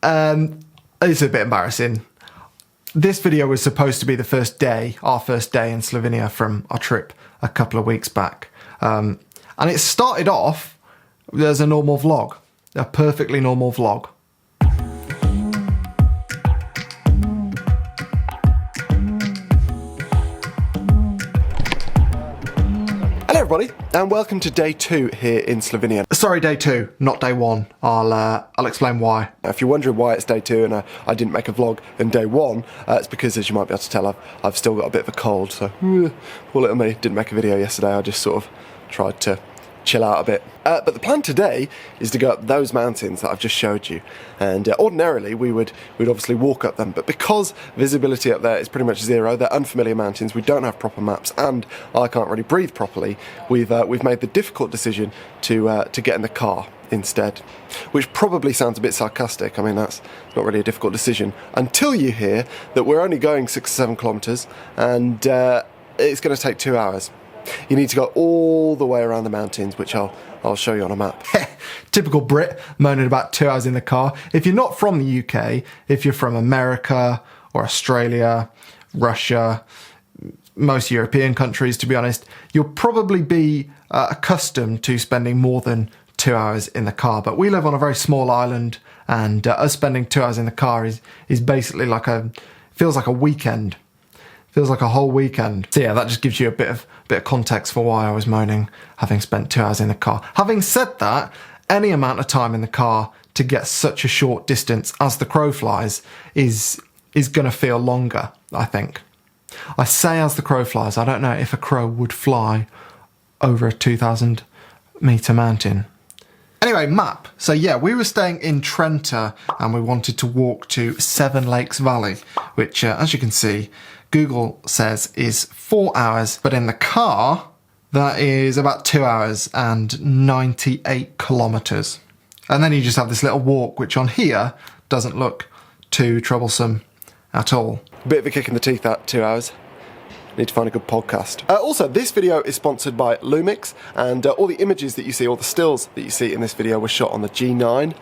It's a bit embarrassing. This video was supposed to be the first day, our first day in Slovenia from our trip a couple of weeks back. And it started off as a normal vlog, a perfectly normal vlog. Hello everybody, and welcome to day 2 here in Slovenia. Sorry, day 2, not day 1. I'll explain why. If you're wondering why it's day 2 and I didn't make a vlog in day 1, it's because, as you might be able to tell, I've still got a bit of a cold, so poor little me, didn't make a video yesterday. I just sort of tried to chill out a bit. But the plan today is to go up those mountains that I've just showed you, and ordinarily we'd obviously walk up them, but because visibility up there is pretty much zero, they're unfamiliar mountains, we don't have proper maps, and I can't really breathe properly, we've made the difficult decision to get in the car instead, which probably sounds a bit sarcastic. I mean, that's not really a difficult decision until you hear that we're only going 6 or 7 kilometres and it's going to take 2 hours. You need to go all the way around the mountains, which I'll show you on a map. Typical Brit, moaning about 2 hours in the car. If you're not from the UK, if you're from America or Australia, Russia, most European countries, to be honest, you'll probably be accustomed to spending more than 2 hours in the car. But we live on a very small island, and us spending 2 hours in the car is basically feels like a weekend. Feels like a whole weekend. So yeah, that just gives you a bit of context for why I was moaning having spent 2 hours in the car. Having said that, any amount of time in the car to get such a short distance as the crow flies is going to feel longer, I think. I say as the crow flies, I don't know if a crow would fly over a 2,000 metre mountain. Anyway, map. So yeah, we were staying in Trenta and we wanted to walk to Seven Lakes Valley, which as you can see, Google says is 4 hours, but in the car, that is about 2 hours and 98 kilometres. And then you just have this little walk, which on here doesn't look too troublesome at all. A bit of a kick in the teeth, that 2 hours. Need to find a good podcast. Also, this video is sponsored by Lumix, and all the images that you see, all the stills that you see in this video were shot on the G9.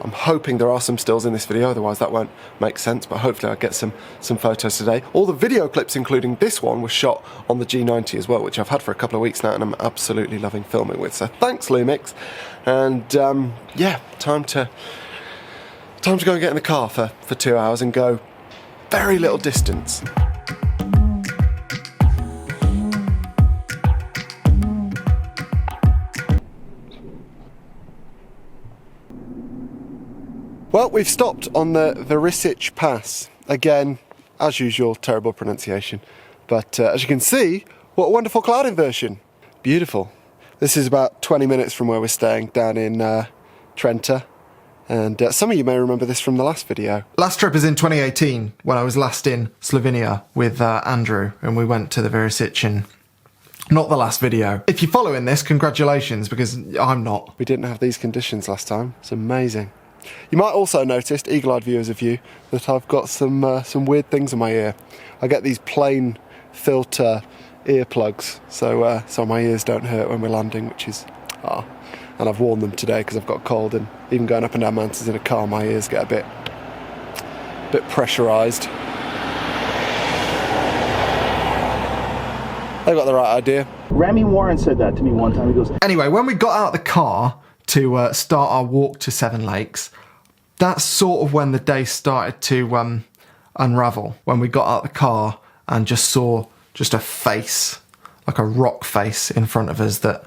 I'm hoping there are some stills in this video, otherwise that won't make sense, but hopefully I'll get some photos today. All the video clips, including this one, were shot on the G90 as well, which I've had for a couple of weeks now, and I'm absolutely loving filming with, so thanks Lumix. And yeah, time to go and get in the car for 2 hours and go very little distance. Well, we've stopped on the Verisic Pass. Again, as usual, terrible pronunciation. But as you can see, what a wonderful cloud inversion. Beautiful. This is about 20 minutes from where we're staying, down in Trenta. And some of you may remember this from the last video. Last trip is in 2018, when I was last in Slovenia with Andrew, and we went to the Verisic, and not the last video. If you're following this, congratulations, because I'm not. We didn't have these conditions last time. It's amazing. You might also notice, eagle-eyed viewers of you, that I've got some weird things in my ear. I get these plain filter earplugs, so my ears don't hurt when we're landing, which is and I've worn them today because I've got a cold, and even going up and down mountains in a car, my ears get a bit pressurised. They got the right idea. Remy Warren said that to me one time. He goes, anyway, when we got out of the car to start our walk to Seven Lakes, that's sort of when the day started to unravel. When we got out of the car and just saw just a face, like a rock face in front of us that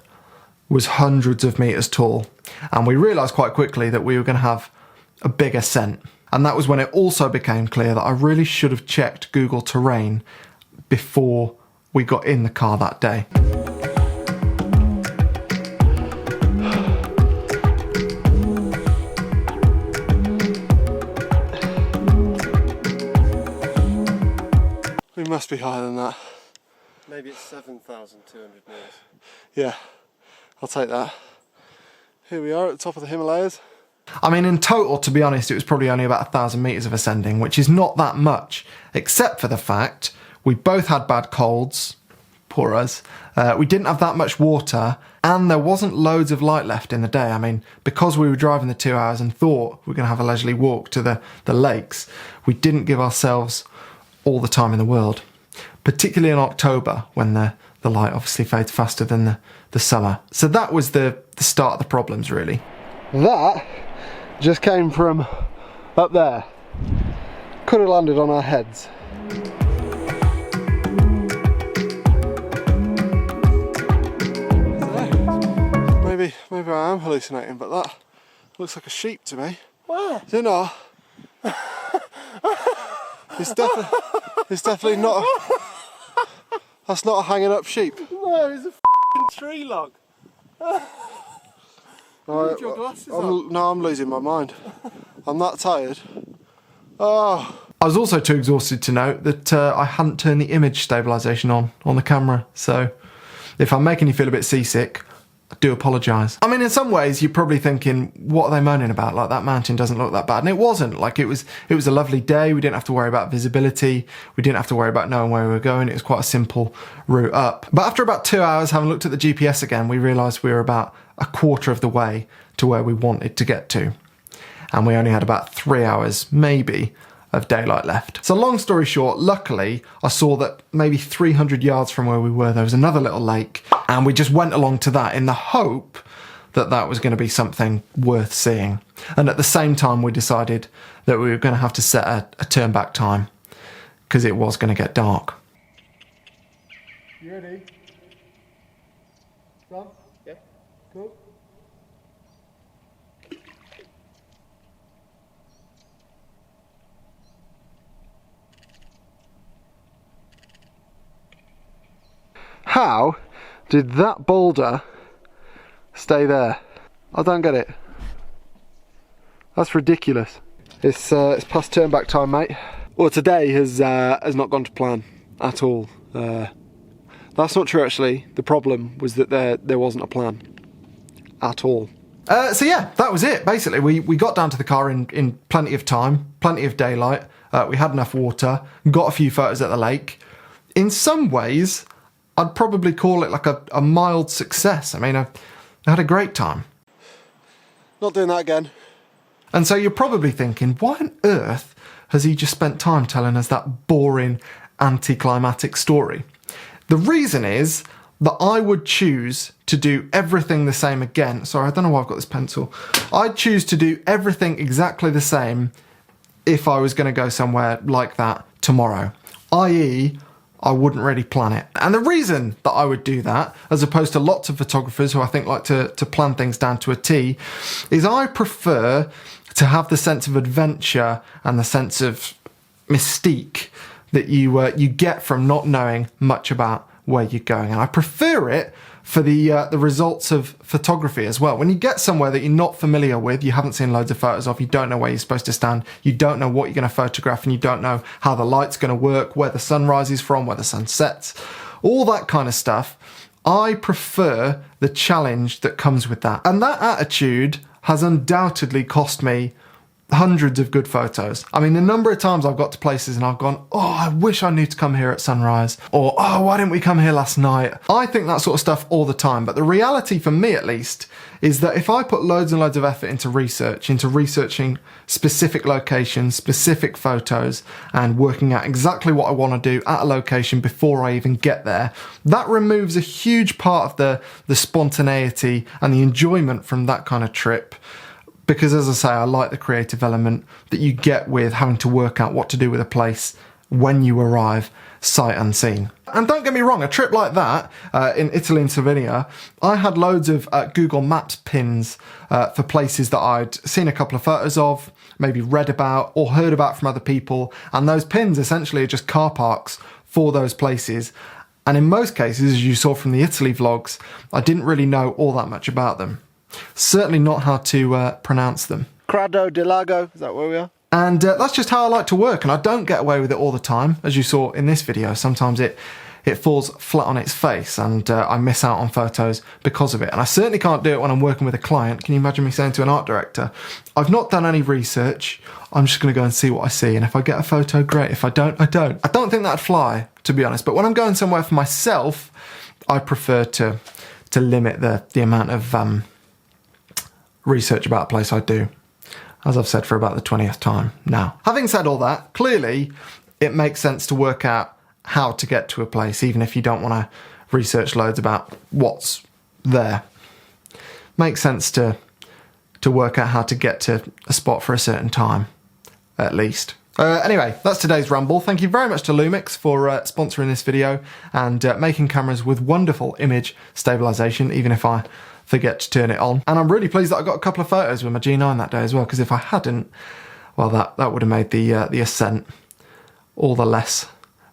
was hundreds of metres tall. And we realised quite quickly that we were going to have a big ascent. And that was when it also became clear that I really should have checked Google Terrain before we got in the car that day. We must be higher than that. Maybe it's 7,200 metres. Yeah, I'll take that. Here we are at the top of the Himalayas. I mean, in total, to be honest, it was probably only about 1,000 metres of ascending, which is not that much, except for the fact we both had bad colds. Poor us. We didn't have that much water, and there wasn't loads of light left in the day. I mean, because we were driving the 2 hours and thought we were going to have a leisurely walk to the lakes, we didn't give ourselves all the time in the world, particularly in October when the light obviously fades faster than the summer. So that was the start of the problems, really. That just came from up there. Could have landed on our heads. Maybe I am hallucinating, but that looks like a sheep to me. Where? Do you know? It's definitely not that's not a hanging up sheep. No, it's a f***ing tree log. Put your glasses on. No, I'm losing my mind. I'm that tired. Oh. I was also too exhausted to note that I hadn't turned the image stabilisation on the camera, so if I'm making you feel a bit seasick, I do apologise. I mean, in some ways, you're probably thinking, what are they moaning about? Like, that mountain doesn't look that bad. And it wasn't. Like, it was a lovely day. We didn't have to worry about visibility. We didn't have to worry about knowing where we were going. It was quite a simple route up. But after about 2 hours, having looked at the GPS again, we realised we were about a quarter of the way to where we wanted to get to. And we only had about 3 hours, maybe, of daylight left. So long story short, luckily I saw that maybe 300 yards from where we were there was another little lake, and we just went along to that in the hope that that was going to be something worth seeing. And at the same time we decided that we were going to have to set a turn back time because it was going to get dark. You ready? Done? Yeah. Cool. How did that boulder stay there? I don't get it. That's ridiculous. It's past turn back time, mate. Well, today has not gone to plan at all. That's not true, actually. The problem was that there wasn't a plan at all. So yeah, that was it. Basically, we got down to the car in plenty of time, plenty of daylight. We had enough water, got a few photos at the lake. In some ways, I'd probably call it like a mild success. I mean, I had a great time. Not doing that again. And so you're probably thinking, why on earth has he just spent time telling us that boring, anticlimactic story? The reason is that I would choose to do everything the same again. Sorry, I don't know why I've got this pencil. I'd choose to do everything exactly the same if I was going to go somewhere like that tomorrow. i.e., I wouldn't really plan it. And the reason that I would do that, as opposed to lots of photographers who I think like to plan things down to a T, is I prefer to have the sense of adventure and the sense of mystique that you get from not knowing much about where you're going. And I prefer it for the results of photography as well. When you get somewhere that you're not familiar with, you haven't seen loads of photos of, you don't know where you're supposed to stand, you don't know what you're going to photograph, and you don't know how the light's going to work, where the sun rises from, where the sun sets, all that kind of stuff. I prefer the challenge that comes with that. And that attitude has undoubtedly cost me hundreds of good photos. I mean, the number of times I've got to places and I've gone, oh, I wish I knew to come here at sunrise, or oh, why didn't we come here last night? I think that sort of stuff all the time, but the reality for me at least is that if I put loads and loads of effort into researching specific locations, specific photos, and working out exactly what I want to do at a location before I even get there, that removes a huge part of the spontaneity and the enjoyment from that kind of trip. Because, as I say, I like the creative element that you get with having to work out what to do with a place when you arrive, sight unseen. And don't get me wrong, a trip like that in Italy and Slovenia, I had loads of Google Maps pins for places that I'd seen a couple of photos of, maybe read about or heard about from other people. And those pins essentially are just car parks for those places. And in most cases, as you saw from the Italy vlogs, I didn't really know all that much about them. Certainly not how to pronounce them. Crado del Lago, is that where we are? And that's just how I like to work, and I don't get away with it all the time, as you saw in this video. Sometimes it falls flat on its face, and I miss out on photos because of it. And I certainly can't do it when I'm working with a client. Can you imagine me saying to an art director, I've not done any research, I'm just going to go and see what I see, and if I get a photo, great. If I don't, I don't. I don't think that'd fly, to be honest. But when I'm going somewhere for myself, I prefer to to limit the amount of research about a place I do, as I've said for about the 20th time now. Having said all that, clearly it makes sense to work out how to get to a place, even if you don't want to research loads about what's there. Makes sense to work out how to get to a spot for a certain time, at least. Anyway, that's today's ramble. Thank you very much to Lumix for sponsoring this video and making cameras with wonderful image stabilisation, even if I forget to turn it on. And I'm really pleased that I got a couple of photos with my G9 that day as well, because if I hadn't, well, that would have made the ascent all the less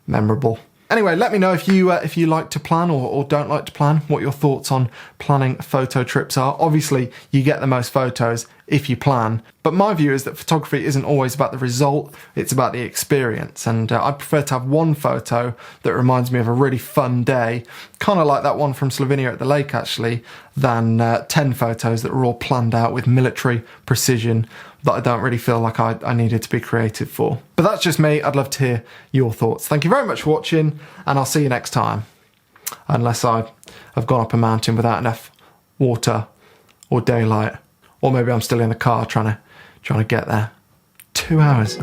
memorable. Anyway, let me know if you like to plan or don't like to plan, what your thoughts on planning photo trips are. Obviously, you get the most photos if you plan, but my view is that photography isn't always about the result, it's about the experience, and I prefer to have one photo that reminds me of a really fun day, kind of like that one from Slovenia at the lake actually, than 10 photos that were all planned out with military precision that I don't really feel like I needed to be creative for. But that's just me. I'd love to hear your thoughts. Thank you very much for watching, and I'll see you next time. Unless I've gone up a mountain without enough water or daylight, or maybe I'm still in the car trying to get there. 2 hours.